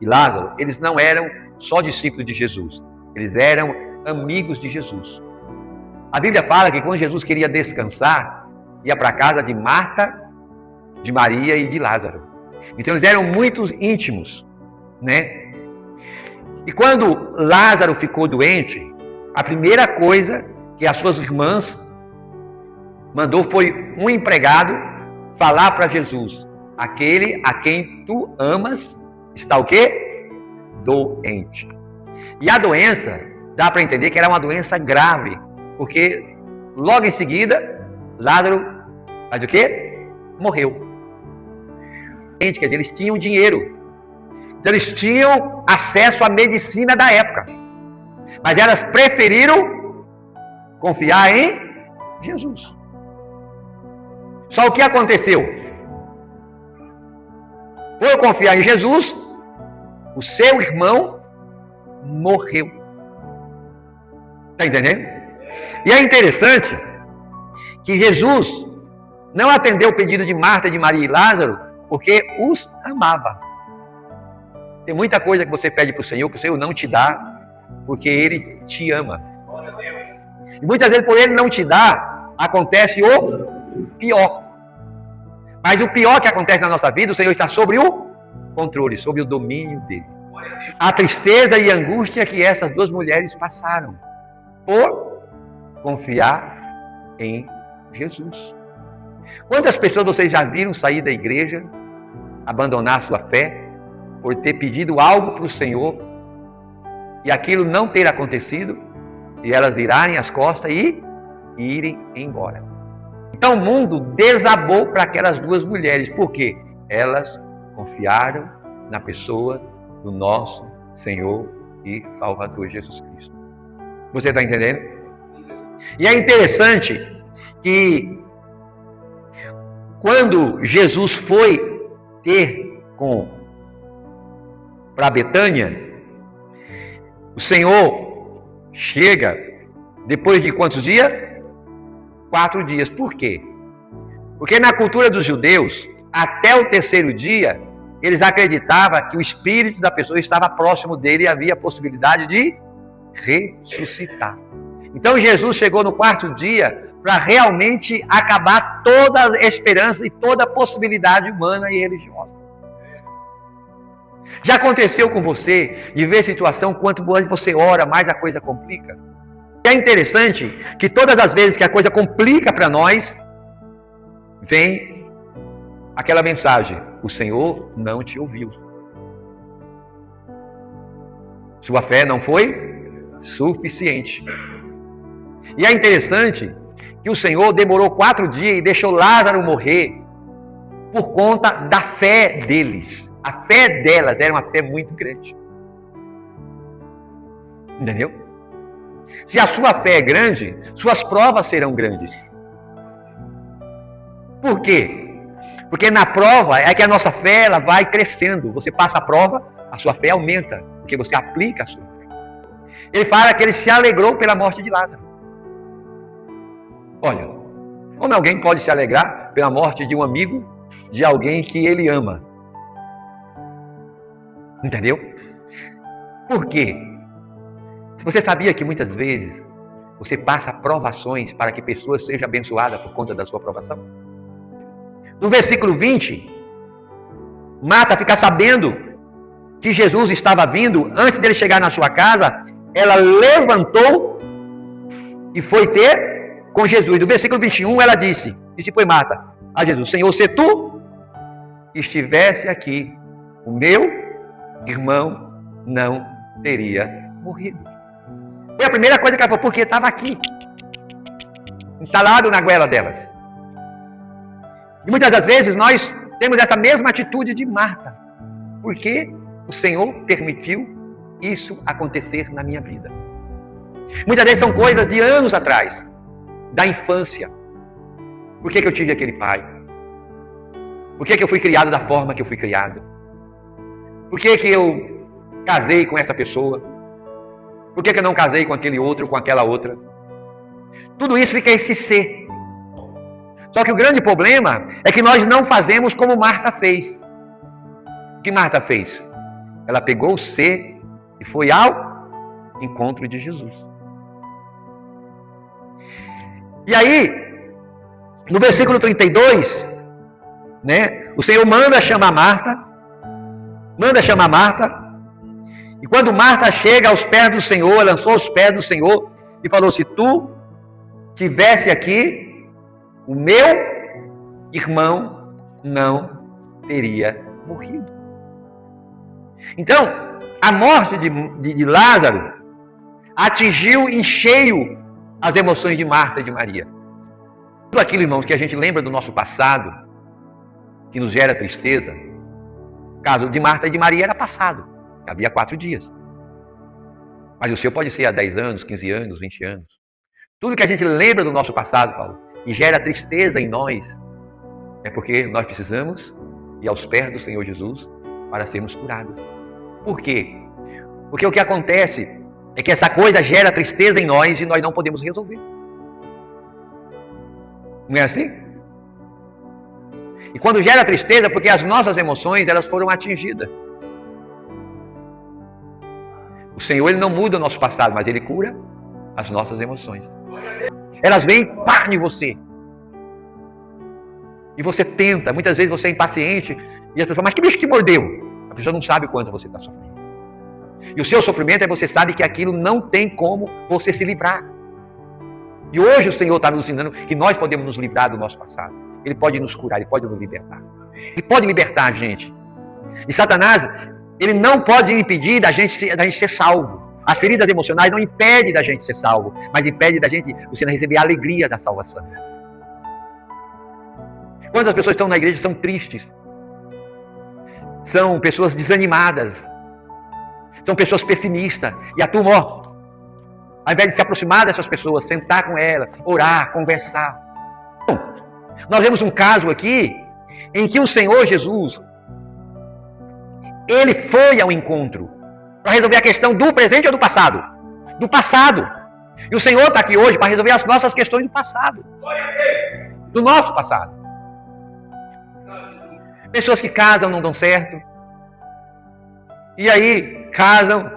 e Lázaro, eles não eram só discípulos de Jesus, eles eram amigos de Jesus. A Bíblia fala que quando Jesus queria descansar, ia para a casa de Marta, de Maria e de Lázaro. Então eles eram muito íntimos, né? E quando Lázaro ficou doente, a primeira coisa que as suas irmãs mandou foi um empregado falar para Jesus: aquele a quem tu amas está o quê? Doente. E a doença, dá para entender que era uma doença grave, porque logo em seguida, Lázaro faz o quê? Morreu. Quer dizer, eles tinham dinheiro, então eles tinham acesso à medicina da época, mas elas preferiram confiar em Jesus. Só o que aconteceu? Por confiar em Jesus, o seu irmão morreu. Está entendendo? E é interessante que Jesus não atendeu o pedido de Marta, de Maria e Lázaro, porque os amava. Tem muita coisa que você pede para o Senhor, que o Senhor não te dá, porque Ele te ama. E muitas vezes, por Ele não te dar, acontece o pior. Mas o pior que acontece na nossa vida, o Senhor está sobre o controle, sobre o domínio dele. A tristeza e a angústia que essas duas mulheres passaram por confiar em Jesus. Quantas pessoas vocês já viram sair da igreja, abandonar sua fé, por ter pedido algo para o Senhor e aquilo não ter acontecido, e elas virarem as costas e irem embora? Então o mundo desabou para aquelas duas mulheres, porque elas confiaram na pessoa do nosso Senhor e Salvador Jesus Cristo. Você está entendendo? E é interessante que quando Jesus foi ter para Betânia, o Senhor chega depois de quantos dias? 4 dias. Por quê? Porque na cultura dos judeus, até o 3º dia, eles acreditavam que o espírito da pessoa estava próximo dele e havia a possibilidade de ressuscitar. Então Jesus chegou no 4º dia para realmente acabar toda a esperança e toda a possibilidade humana e religiosa. Já aconteceu com você de ver situação, quanto mais você ora, mais a coisa complica? É interessante que todas as vezes que a coisa complica para nós, vem aquela mensagem: o Senhor não te ouviu. Sua fé não foi suficiente. E é interessante que o Senhor demorou 4 dias e deixou Lázaro morrer por conta da fé deles. A fé delas era uma fé muito grande. Entendeu? Se a sua fé é grande, suas provas serão grandes. Por quê? Porque na prova é que a nossa fé ela vai crescendo. Você passa a prova, a sua fé aumenta, porque você aplica a sua fé. Ele fala que ele se alegrou pela morte de Lázaro. Olha, como alguém pode se alegrar pela morte de um amigo, de alguém que ele ama? Entendeu? Por quê? Você sabia que muitas vezes você passa provações para que pessoas sejam abençoadas por conta da sua provação? No versículo 20, Marta fica sabendo que Jesus estava vindo. Antes dele chegar na sua casa, ela levantou e foi ter com Jesus. No versículo 21, ela disse foi Marta a Jesus: Senhor, se tu estivesse aqui, o meu irmão não teria morrido. Foi a primeira coisa que ela falou, porque estava aqui, instalado na goela delas. E muitas das vezes nós temos essa mesma atitude de Marta, porque o Senhor permitiu isso acontecer na minha vida. Muitas vezes são coisas de anos atrás, da infância. Por que eu tive aquele pai? Por que eu fui criado da forma que eu fui criado? Por que eu casei com essa pessoa? Por que eu não casei com aquele outro, com aquela outra? Tudo isso fica esse ser. Só que o grande problema é que nós não fazemos como Marta fez. O que Marta fez? Ela pegou o C e foi ao encontro de Jesus. E aí, no versículo 32, né, o Senhor manda chamar Marta. E quando Marta chega aos pés do Senhor, ela lançou aos pés do Senhor e falou: se tu tivesse aqui, o meu irmão não teria morrido. Então, a morte de Lázaro atingiu em cheio as emoções de Marta e de Maria. Tudo aquilo, irmãos, que a gente lembra do nosso passado, que nos gera tristeza. O caso de Marta e de Maria era passado, havia 4 dias. Mas o seu pode ser há 10 anos, 15 anos, 20 anos. Tudo que a gente lembra do nosso passado, Paulo, e gera tristeza em nós, é porque nós precisamos ir aos pés do Senhor Jesus para sermos curados. Por quê? Porque o que acontece é que essa coisa gera tristeza em nós e nós não podemos resolver. Não é assim? E quando gera tristeza, porque as nossas emoções, elas foram atingidas. O Senhor, Ele não muda o nosso passado, mas Ele cura as nossas emoções. Elas vêm em você. E você tenta, muitas vezes você é impaciente, e as pessoas, mas que bicho que mordeu? A pessoa não sabe o quanto você está sofrendo. E o seu sofrimento é você sabe que aquilo não tem como você se livrar. E hoje o Senhor está nos ensinando que nós podemos nos livrar do nosso passado. Ele pode nos curar, Ele pode nos libertar. Ele pode libertar a gente. E Satanás, ele não pode impedir da gente ser salvo. As feridas emocionais não impedem da gente ser salvo, mas impede da gente você não receber a alegria da salvação. Quantas pessoas estão na igreja são tristes? São pessoas desanimadas. São pessoas pessimistas. E a turma, ao invés de se aproximar dessas pessoas, sentar com elas, orar, conversar. Bom, nós vemos um caso aqui em que o Senhor Jesus, Ele foi ao encontro para resolver a questão do presente ou do passado? Do passado. E o Senhor está aqui hoje para resolver as nossas questões do passado. Do nosso passado. Pessoas que casam não dão certo. E aí, casam.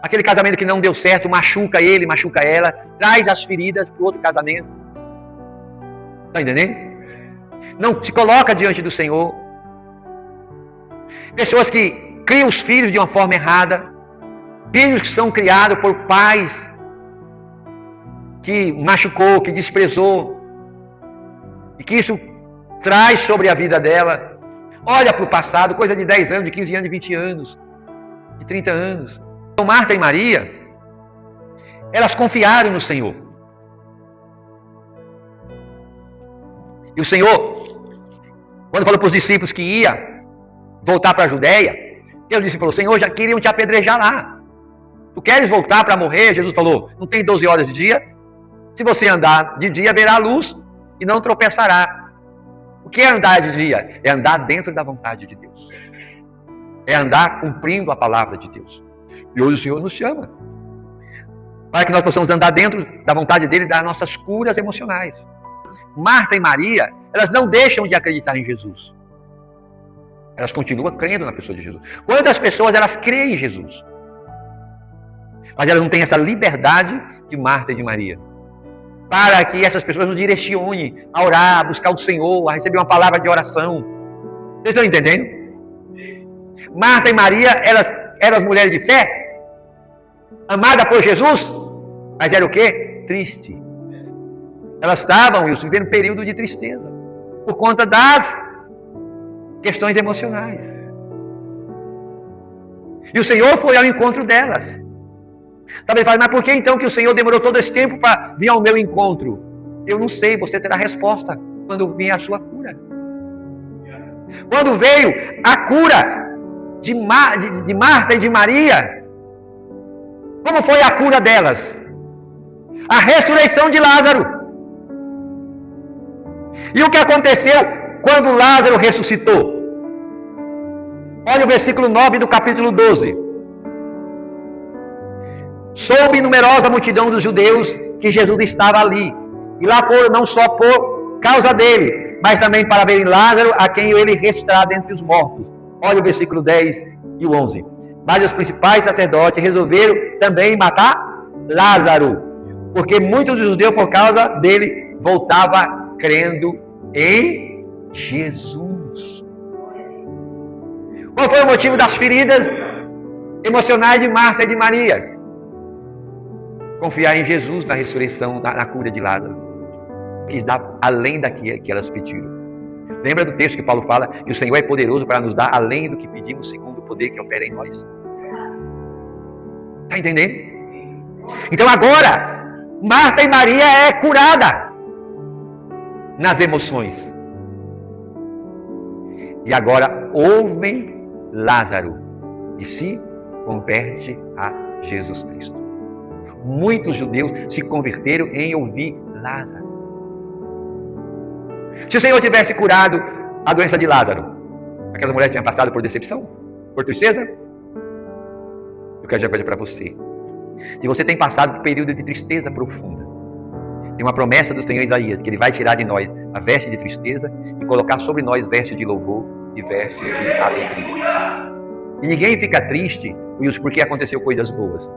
Aquele casamento que não deu certo, machuca ele, machuca ela. Traz as feridas para o outro casamento. Está entendendo? Não se coloca diante do Senhor. Pessoas que criam os filhos de uma forma errada. Filhos que são criados por pais que machucou, que desprezou. E que isso traz sobre a vida dela. Olha para o passado, coisa de 10 anos, de 15 anos, de 20 anos, de 30 anos. Então Marta e Maria, elas confiaram no Senhor. E o Senhor, quando falou para os discípulos que ia voltar para a Judéia, Deus falou: Senhor, já queriam te apedrejar lá. Tu queres voltar para morrer? Jesus falou: não tem 12 horas de dia? Se você andar de dia, verá a luz e não tropeçará. O que é andar de dia? É andar dentro da vontade de Deus. É andar cumprindo a palavra de Deus. E hoje o Senhor nos chama para que nós possamos andar dentro da vontade dEle e das nossas curas emocionais. Marta e Maria, elas não deixam de acreditar em Jesus. Elas continuam crendo na pessoa de Jesus. Quantas pessoas elas creem em Jesus? Mas elas não têm essa liberdade de Marta e de Maria. Para que essas pessoas nos direcionem a orar, a buscar o Senhor, a receber uma palavra de oração. Vocês estão entendendo? Marta e Maria, elas eram as mulheres de fé, amadas por Jesus, mas era o quê? Triste. Elas estavam vivendo um período de tristeza, por conta das questões emocionais. E o Senhor foi ao encontro delas. Talvez fale, mas por que então que o Senhor demorou todo esse tempo para vir ao meu encontro? Eu não sei, você terá resposta quando vier a sua cura. Quando veio a cura de Marta e de Maria, como foi a cura delas? A ressurreição de Lázaro. E o que aconteceu quando Lázaro ressuscitou? Olha o versículo 9 do capítulo 12. Soube numerosa multidão dos judeus que Jesus estava ali. E lá foram não só por causa dele, mas também para verem Lázaro, a quem ele ressuscitará dentre os mortos. Olha o versículo 10 e o 11. Mas os principais sacerdotes resolveram também matar Lázaro, porque muitos dos judeus, por causa dele, voltavam crendo em Jesus. Qual foi o motivo das feridas emocionais de Marta e de Maria? Confiar em Jesus, na ressurreição, na cura de Lázaro. Quis dar além daquilo que elas pediram. Lembra do texto que Paulo fala que o Senhor é poderoso para nos dar além do que pedimos, segundo o poder que opera em nós? Está entendendo? Então agora, Marta e Maria é curada nas emoções. E agora ouvem Lázaro e se converte a Jesus Cristo. Muitos judeus se converteram em ouvir Lázaro. Se o Senhor tivesse curado a doença de Lázaro, aquela mulher tinha passado por decepção? Por tristeza? Eu quero dizer uma coisa para você. Se você tem passado por um período de tristeza profunda, tem uma promessa do Senhor Isaías, que Ele vai tirar de nós a veste de tristeza e colocar sobre nós veste de louvor e veste de alegria. E ninguém fica triste, Wilson, porque aconteceu coisas boas.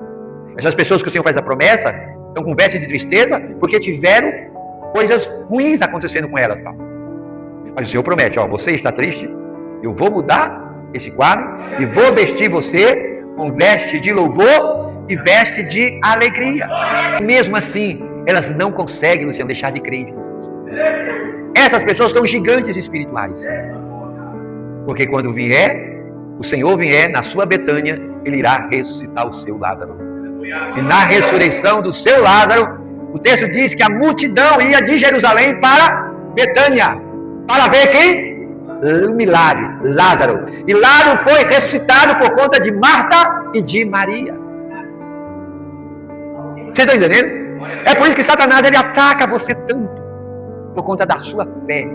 Essas pessoas que o Senhor faz a promessa estão com veste de tristeza porque tiveram coisas ruins acontecendo com elas. Mas o Senhor promete, você está triste? Eu vou mudar esse quadro e vou vestir você com veste de louvor e veste de alegria. Mesmo assim, elas não conseguem, Luciano, deixar de crer em Jesus. Essas pessoas são gigantes espirituais. Porque quando o Senhor vier na sua Betânia, Ele irá ressuscitar o seu Lázaro. E na ressurreição do seu Lázaro, o texto diz que a multidão ia de Jerusalém para Betânia, para ver quem? O milagre, Lázaro. E Lázaro foi ressuscitado por conta de Marta e de Maria. Você está entendendo? É por isso que Satanás ele ataca você tanto, por conta da sua fé,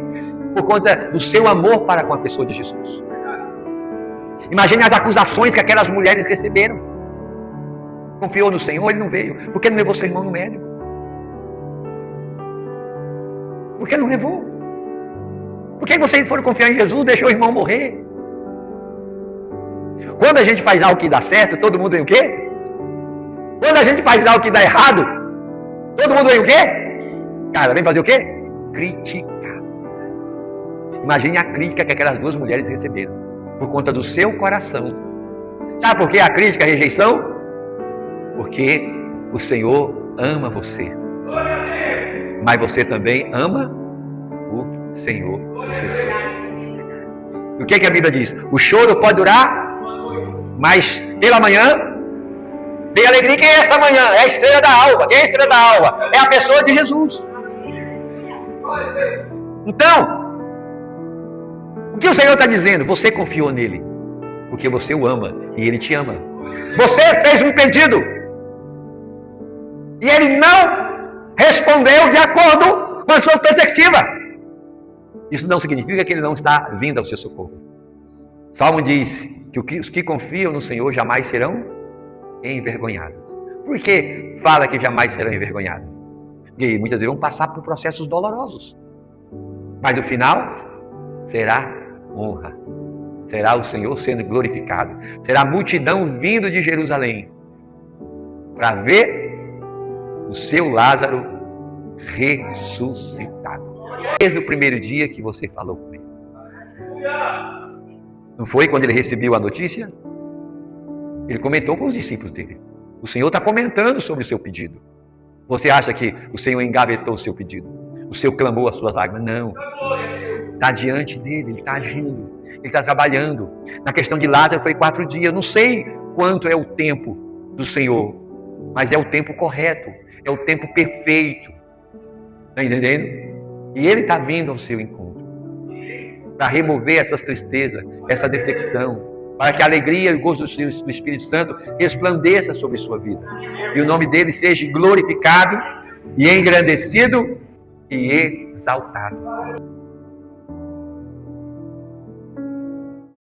por conta do seu amor para com a pessoa de Jesus. Imagine as acusações que aquelas mulheres receberam. Confiou no Senhor, ele não veio. Por que não levou seu irmão no médico? Por que não levou? Por que vocês foram confiar em Jesus, deixou o irmão morrer? Quando a gente faz algo que dá certo, todo mundo vem o quê? Quando a gente faz algo que dá errado, todo mundo vem o quê? Cara, vem fazer o quê? Criticar. Imagine a crítica que aquelas duas mulheres receberam, por conta do seu coração. Sabe por que a crítica, a rejeição? Porque o Senhor ama você. Mas você também ama o Senhor Jesus. O que a Bíblia diz? O choro pode durar, mas pela manhã tem alegria. Quem é essa manhã? É a estrela da alva. Quem é a estrela da alva? É a pessoa de Jesus. Então, o que o Senhor está dizendo? Você confiou nele, porque você o ama e ele te ama. Você fez um pedido e ele não respondeu de acordo com a sua perspectiva. Isso não significa que ele não está vindo ao seu socorro. Salmo diz que os que confiam no Senhor jamais serão envergonhados. Por que fala que jamais serão envergonhados? Porque muitas vezes vão passar por processos dolorosos. Mas o final será honra. Será o Senhor sendo glorificado. Será a multidão vindo de Jerusalém para ver o seu Lázaro ressuscitado. Desde o primeiro dia que você falou com ele. Não foi quando ele recebeu a notícia? Ele comentou com os discípulos dele. O Senhor está comentando sobre o seu pedido. Você acha que o Senhor engavetou o seu pedido? O Senhor clamou as suas lágrimas? Não. Está diante dele, ele está agindo. Ele está trabalhando. Na questão de Lázaro foi 4 dias. Eu não sei quanto é o tempo do Senhor, mas é o tempo correto. É o tempo perfeito. Está entendendo? E ele está vindo ao seu encontro. Para remover essas tristezas, essa decepção. Para que a alegria e o gosto do Espírito Santo resplandeça sobre sua vida. E o nome dele seja glorificado e engrandecido e exaltado.